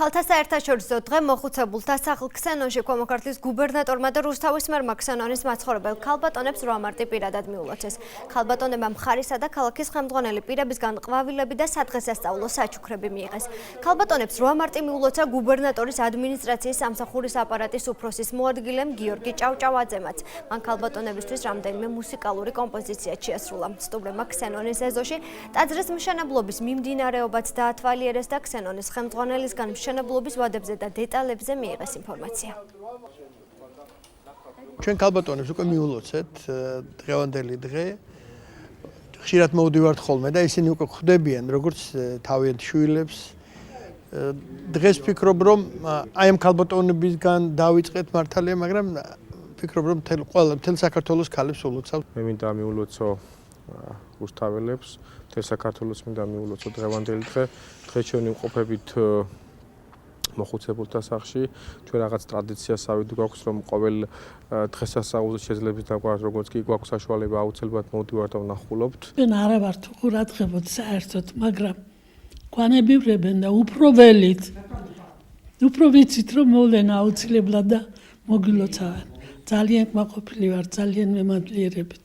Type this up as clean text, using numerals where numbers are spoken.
ქალთა საერთაშორისო დღე მოხუცებულთა სახლ ქსენონში ქვემოქართლის გუბერნატორმა და რუსთავის მერმა ქსენონის მაცხოვრებელ ქალბატონებს 8 მარტი პირადად მიულოცეს. ქალბატონებმა მხარისა და ქალაქის ხელმძღვანელი პირებისგან ყვავილები და სადღესასწაულო საჩუქრები მიიღეს. ქალბატონებს 8 მარტი მიულოცა გუბერნატორის ადმინისტრაციის სამსახურის აპარატის უფროსის მოადგილემ გიორგი ჭავჭავაძემაც. მან ქალბატონებისთვის რამდენიმე მუსიკალური კომპოზიცია შეასრულა. სტუმრებმა ქსენონის ეზოში ტაძრის მშენებლობის მიმდინარეობაც დაათვალიერეს და ქსენონის ხელმძღვანელისგან მშენებლობის ვადებზე და დეტალებზე მიიღეს ინფორმაცია. ჩვენ ქალბატონებს უკვე მიულოცეთ დღევანდელი დღე. ხშირად მოვდივართ ხოლმე და ისინი უკვე ხვდებიან როგორც თავიანთ შვილებს. დღეს ვფიქრობ რომ აი ამ ქალბატონებისგან დავიწყეთ მართალია, მაგრამ ვფიქრობ რომ მთელ საქართველოს ქალებს ულოცავ. მე მინდა მიულოცო რუსთაველებს, მთელ საქართველოს მინდა მიულოცო დღევანდელი დღე. დღეს ჩვენ ვიმყოფებით მოხუცებულთა სახლში. ჩვენ რაღაც ტრადიციას ავიდ გვაქვს რომ ყოველ დღესასწაულზე შეძლებს დაგვართ როგორც კი გვაქვს საშუალება აუცილებლად მოვდივართ და ვნახულობთ. ჩვენ არა ვართ ყურადღებოთ საერთოდ, მაგრამ გვანებივრებენ და უფრო ვიცით რომ მოვლენ აუცილებლად და მოგილოცავენ. ძალიან კმაყოფილი ვარ, ძალიან მემამლიერებით.